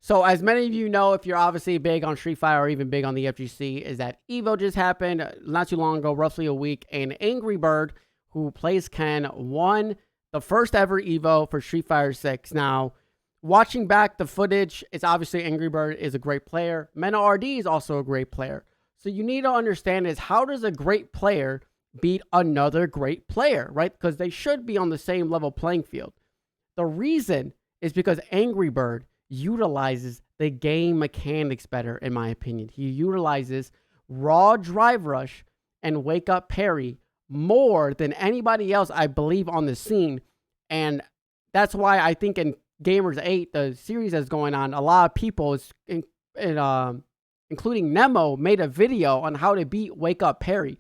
So as many of you know, if you're obviously big on Street Fighter or even big on the FGC, is that EVO just happened not too long ago, roughly a week, and AngryBird, who plays Ken, won the first ever EVO for Street Fighter 6. Now, watching back the footage, it's obviously AngryBird is a great player. Mean RD is also a great player. So you need to understand is how does a great player beat another great player, right? Because they should be on the same level playing field. The reason is because AngryBird utilizes the game mechanics better, in my opinion. He utilizes raw drive rush and wake up parry more than anybody else, I believe, on the scene. And that's why I think in Gamers 8, the series that's going on, a lot of people, including Nemo, made a video on how to beat wake up parry.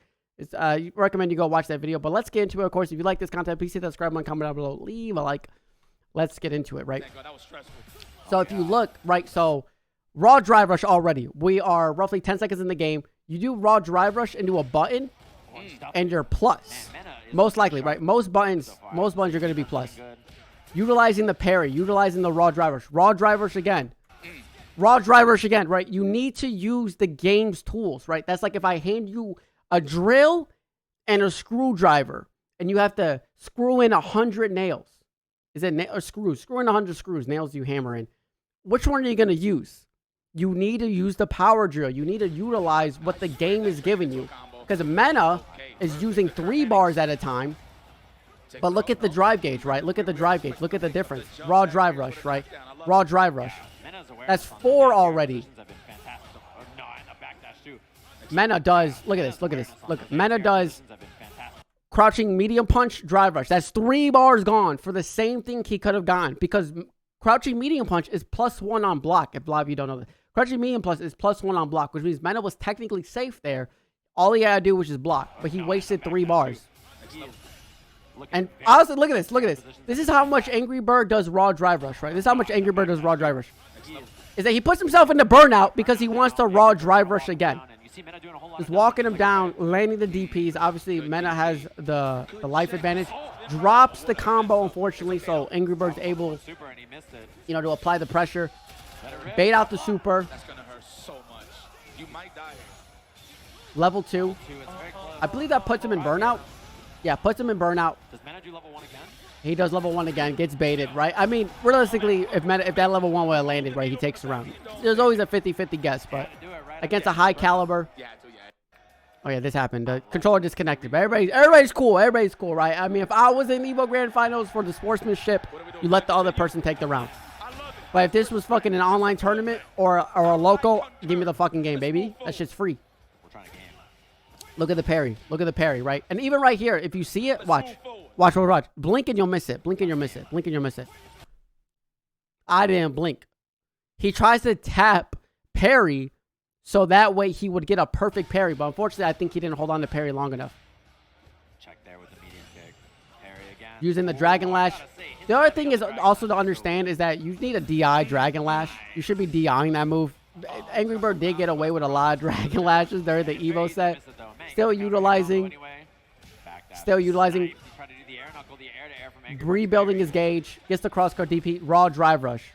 I recommend you go watch that video. But let's get into it. Of course, if you like this content, please hit that subscribe button, comment down below, leave a like. Let's get into it, right? That was stressful. So if you look, right, so raw drive rush already. We are roughly 10 seconds in the game. You do raw drive rush into a button, and you're plus. Most likely, right? Most buttons you're going to be plus. Utilizing the parry, utilizing the raw drive rush. Raw drive rush again. Raw drive rush again, right? You need to use the game's tools, right? That's like if I hand you a drill and a screwdriver, and you have to screw in 100 nails. Is it or screws? Screw in 100 screws, nails you hammer in. Which one are you going to use? You need to use the power drill. You need to utilize what the game is giving you. Because Mena is using 3 bars at a time. But look at the drive gauge, right? Look at the drive gauge. Look at the difference. Raw drive rush, right? Raw drive rush. That's 4 already. Mena does, look at this, look at this. Look, Mena does crouching medium punch, drive rush. That's 3 bars gone for the same thing he could have gotten. Because crouching medium punch is +1 on block. If a lot of you don't know that. Crouching medium plus is +1 on block, which means Mena was technically safe there. All he had to do was just block. But he wasted 3 bars. And honestly, look at this, look at this. This is how much AngryBird does raw drive rush, right? This is how much AngryBird does raw drive rush. Is that he puts himself into burnout because he wants to raw drive rush again. Just walking him down, landing the DPs. Obviously, Mena has the life advantage. Drops the combo, unfortunately, so AngryBird's able, you know, to apply the pressure. Bait out the super. That's gonna hurt so much. You might die. Level 2. I believe that puts him in burnout. Yeah, puts him in burnout. Does Mena do level 1 again? He does level 1 again, gets baited, right? I mean, realistically, if that level 1 would have landed, right, he takes the round. There's always a 50-50 guess, but against a high caliber. Oh yeah, this happened. The controller disconnected, but everybody's cool. Everybody's cool, right? I mean, if I was in EVO Grand Finals for the sportsmanship, you let the other person take the round. But if this was fucking an online tournament or a local, give me the fucking game, baby. That shit's free. Look at the parry. Look at the parry, right? And even right here, if you see it, watch. Watch, watch. Blink and you'll miss it. Blink and you'll miss it. Blink and you'll miss it. I didn't blink. He tries to tap parry so that way he would get a perfect parry. But unfortunately, I think he didn't hold on to parry long enough. Check there with the medium kick. Parry again. Using the Dragon Lash. The other thing is also to understand is that you need a DI Dragon Lash. You should be DIing that move. AngryBird did get away with a lot of Dragon Lashes during the EVO set. Still utilizing rebuilding his gauge, gets the crossguard DP, raw drive rush.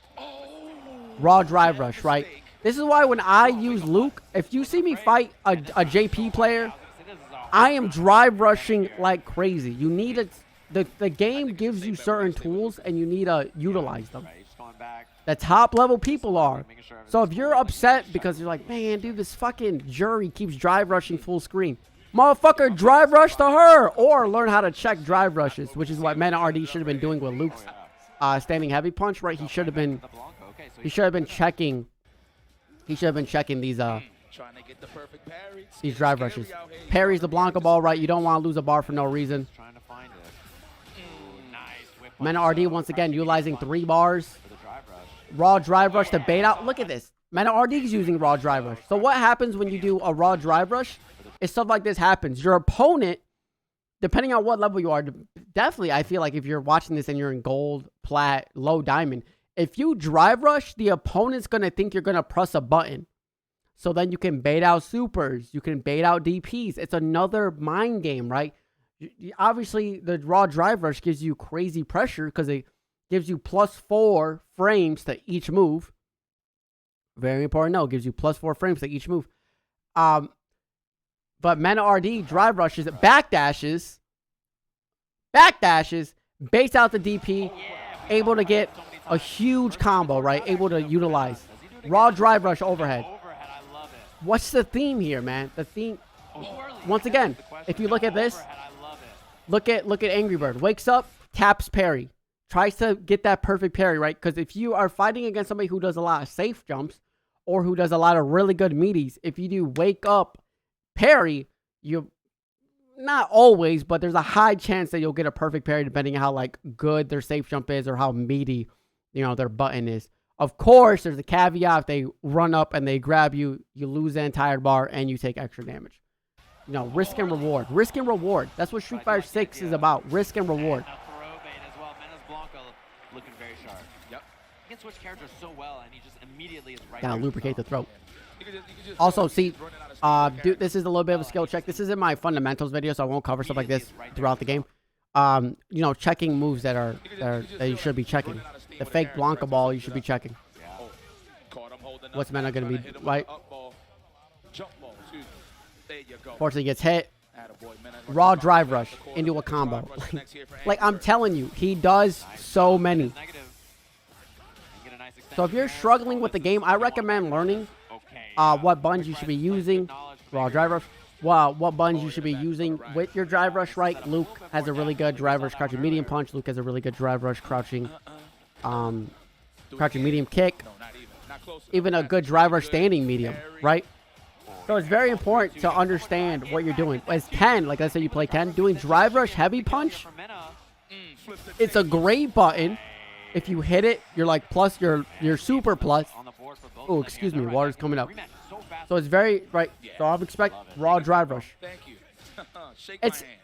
Raw drive rush, right? This is why when I use Luke, if you see me fight a JP player, I am drive rushing like crazy. You need it. The game gives you certain tools and you need to utilize them. The top level people are. So if you're upset because you're like, man, dude, this fucking jury keeps drive rushing full screen. Motherfucker, drive rush to her, or learn how to check drive rushes, which is what Mean RD should have been doing with Luke's standing heavy punch, right? He should have been checking. He should have been checking these drive rushes. Parry's the Blanco ball, right? You don't want to lose a bar for no reason. Mean RD once again utilizing 3 bars. Raw drive rush to bait out. Look at this. Mean RD is using raw drive rush. So what happens when you do a raw drive rush? Is stuff like this happens. Your opponent, depending on what level you are, definitely I feel like if you're watching this and you're in gold, plat, low diamond, if you drive rush, the opponent's going to think you're going to press a button. So then you can bait out supers. You can bait out DPs. It's another mind game, right? Obviously, the raw drive rush gives you crazy pressure because it gives you +4 frames to each move. Very important. No, it gives you +4 frames to each move. But Mena RD drive rushes, backdashes, base out the DP, able to get a huge combo, right? Able to utilize raw drive rush overhead. What's the theme here, man? The theme, once again, if you look at this, look at AngryBird. Wakes up, taps parry, tries to get that perfect parry, right? Because if you are fighting against somebody who does a lot of safe jumps or who does a lot of really good meaties, if you do wake up parry, you not always, but there's a high chance that you'll get a perfect parry depending on how like good their safe jump is or how meaty, you know, their button is. Of course, there's a caveat. If they run up and they grab you, you lose the entire bar and you take extra damage. You know, risk and reward. Risk and reward. That's what Street Fighter 6 is about. Risk and reward. Looking very sharp. Yep. He can switch characters so well, and he just immediately is right. Gotta lubricate the throat. Also, see, dude, this is a little bit of a skill check. This is in my fundamentals video, so I won't cover stuff like this throughout the game. You know, checking moves that you should be checking. The fake Blanca ball you should be checking. What's Mena gonna be right? Fortunately, gets hit. Raw drive rush into a combo. Like I'm telling you, he does so many. So if you're struggling with the game, I recommend learning what buttons you should be using. Raw drive rush. What buttons you should be using with your drive rush, right? Luke has a really good drive rush crouching medium punch. Luke has a really good drive rush crouching medium kick. Even a good drive rush standing medium, right? So it's very important to understand what you're doing. As Ken, like I said, you play Ken, doing drive rush heavy punch, it's a great button. If you hit it, you're like plus, you're super plus. Oh, excuse me, water's coming up. So it's very, right, so I would expect raw drive rush.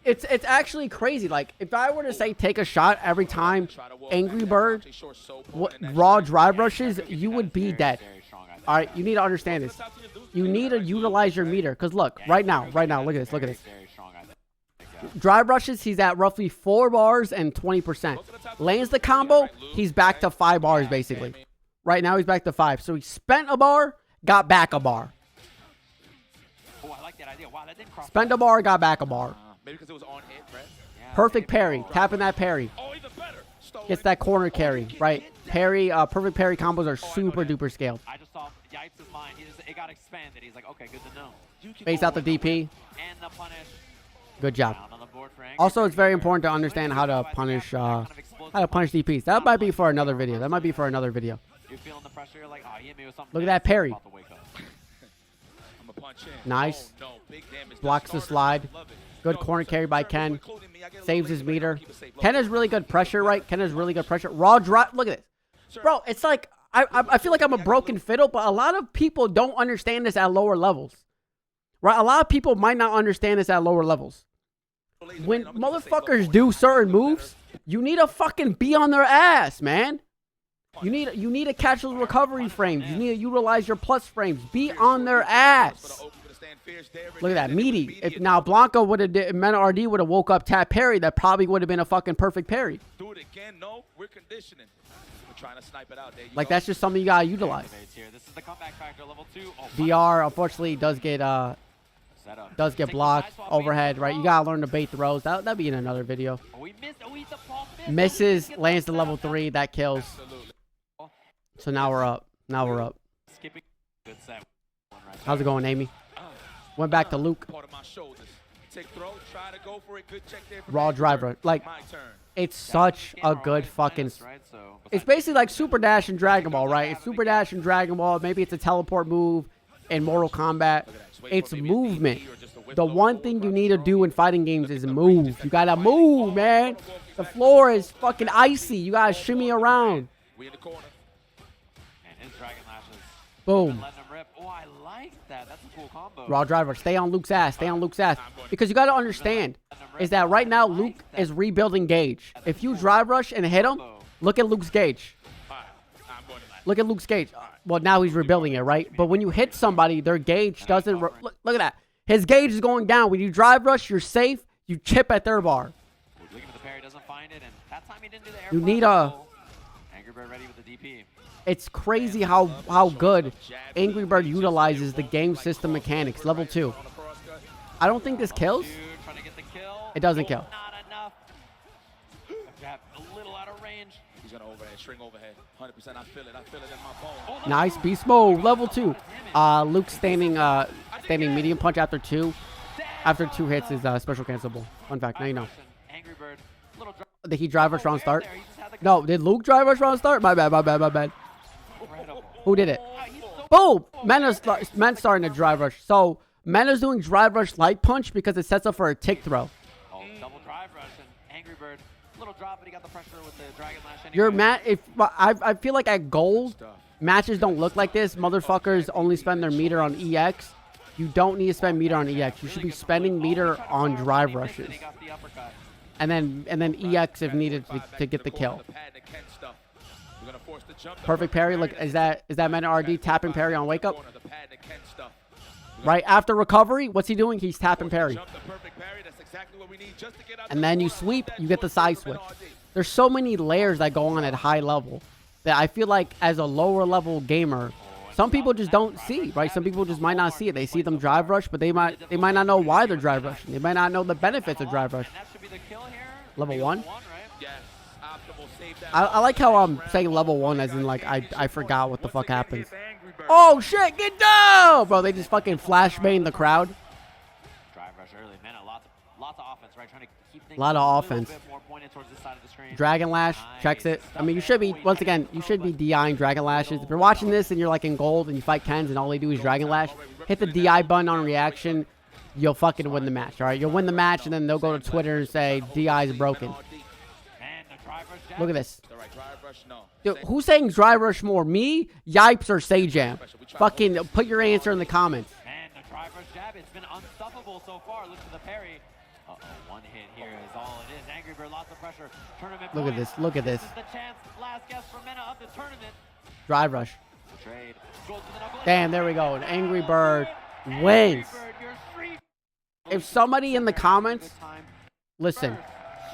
It's actually crazy. Like, if I were to say take a shot every time AngryBird raw drive rushes, you would be dead. All right, you need to understand this. You need to utilize your meter. Because look, right now, look at this. Drive rushes, he's at roughly 4 bars and 20%. Lands the combo, he's back to 5 bars basically. Right now, he's back to 5. So he spent a bar, got back a bar. Spent a bar, got back a bar. Perfect parry. Tapping that parry. Gets that corner carry, right? Parry, perfect parry combos are super duper scaled. I just saw Yipes' mind. It got expanded. He's like, okay, good to know. Face out the DP. And the punish. Good job. Also, it's very important to understand how to punish DPs. That might be for another video. You're feeling the pressure. You're like, oh, he hit me with something. Look at that parry. Nice. Blocks the slide. Good corner carry by Ken. Saves his meter. Ken has really good pressure, right? Ken has really good pressure. Raw drive. Look at this. Bro, it's like, I feel like I'm a broken fiddle, but a lot of people don't understand this at lower levels. Right? A lot of people might not understand this at lower levels. When motherfuckers do certain moves, you need to fucking be on their ass, man. You need to catch those recovery frames. You need to utilize your plus frames. Be on their ass. Look at that, meaty. If now Blanca would have, Mena RD would have woke up tap parry, that probably would have been a fucking perfect parry. Do it again. No, we're conditioning. We're trying to snipe it out. There you like go. that's just something you gotta utilize. This is the comeback factor, level 2. Oh, VR unfortunately does get blocked overhead, right? You gotta learn to bait throws. That'll be in another video. Oh, he missed. Oh, the ball missed. Misses, lands to level 3, that kills. So now we're up. Skipping. Good set. How's it going, Amy? Went back to Luke. Raw driver. Like, it's such a good fucking... It's basically like Super Dash and Dragon Ball, right? It's Super Dash and Dragon Ball. Maybe it's a teleport move in Mortal Kombat. It's movement. The one thing you need to do in fighting games is move. You gotta move, man. The floor is fucking icy. You gotta shimmy around. Boom. Oh, I like that. That's a cool combo. Raw driver. Stay on Luke's ass. Because you got to understand is that right now Luke is rebuilding gauge. If you drive rush and hit him, look at Luke's gauge. Well, now he's rebuilding it, right? But when you hit somebody, their gauge doesn't... Look at that. His gauge is going down. When you drive rush, you're safe. You chip at their bar. Looking for the parry, doesn't find it, and that time he didn't do the air You need a... AngryBird ready with the DP. It's crazy how good Angry Bird utilizes the game system mechanics. Level 2. I don't think this kills. Trying to get the kill. It doesn't kill. Not enough. Jab a little out of range. He's gonna overhead, string overhead. 100%. I feel it in my bone. Nice beast mode. Level 2. Luke standing medium punch after 2. After 2 hits is special cancelable. Fun fact. Now you know. Angry Bird. Little drop. Did he drive rush round start? There, he just had the No. Did Luke drive rush round start? My bad. incredible. Who did it? He's so Boom! Mena's starting to drive rush. So Mena's doing drive rush light punch because it sets up for a tick throw. Oh, double drive rush and Angry Bird. Little drop, but he got the pressure with the Dragon Lash. Anyway. Your mat. If I feel like at gold matches don't look like this. Motherfuckers only spend their meter on EX. You don't need to spend meter on EX. You should be spending meter on drive rushes, and then EX if needed to get the kill. Perfect parry. Look, is that Mena RD tapping parry on wake up? Right after recovery, what's he doing? He's tapping parry. And then you sweep, you get the side switch. There's so many layers that go on at high level that I feel like as a lower level gamer, some people just don't see, right? Some people just might not see it. They see them drive rush, but they might not know why they're drive rushing. They might not know the benefits of drive rush. Level 1? I like how I'm saying level 1 as in like I forgot what the fuck happens. Oh shit, get down! Bro, they just fucking flashbang the crowd. Drive rush early, man. Lots of offense, right? Trying to keep things Lot of a offense. little bit more pointed towards this side of the screen. Dragon Lash, checks it. I mean, you should be, once again, you should be DIing Dragon Lashes. If you're watching this and you're like in gold and you fight Kens and all they do is Dragon Lash, hit the DI button on reaction, you'll fucking win the match, all right? You'll win the match and then they'll go to Twitter and say DI is broken. Look at this. Dude, who's saying drive rush more? Me, Yipes, or Sajam? Fucking put your answer in the comments. Man, the drive rush jab, it's been unstoppable so far. Look for the parry. One hit here is all it is. Angry Bird, lots of pressure. Tournament Look at points. this. Look at this. This is the chance. Last guess for Mena of the tournament. Drive rush. Trade. Goes to the knuckle. Damn, there we go. An Angry Bird wins. Angry Bird, your street. If somebody in the comments, Good time. listen,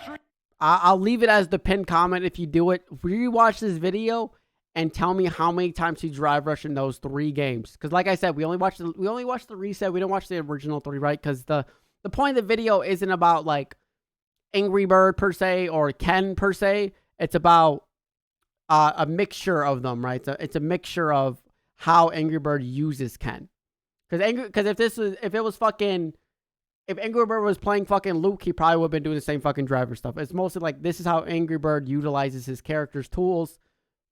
Street. I'll leave it as the pinned comment if you do it. Rewatch this video and tell me how many times he drive rushed in those 3 games. Because like I said, we only watched the reset. We didn't watch the original 3, right? Because the point of the video isn't about like Angry Bird per se or Ken per se. It's about a mixture of them, right? It's a mixture of how Angry Bird uses Ken. Because if Angry Bird was playing fucking Luke, he probably would have been doing the same fucking driver stuff. It's mostly like, this is how Angry Bird utilizes his character's tools.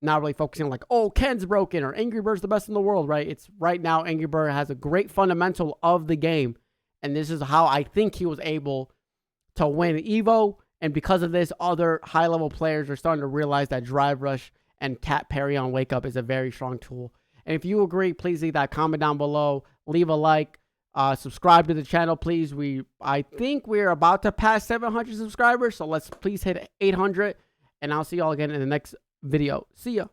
Not really focusing on like, oh, Ken's broken or Angry Bird's the best in the world, right? It's right now Angry Bird has a great fundamental of the game. And this is how I think he was able to win EVO. And because of this, other high-level players are starting to realize that drive rush and tap parry on wake up is a very strong tool. And if you agree, please leave that comment down below. Leave a like. Subscribe to the channel, please. I think we're about to pass 700 subscribers, so let's please hit 800, and I'll see y'all again in the next video. See ya.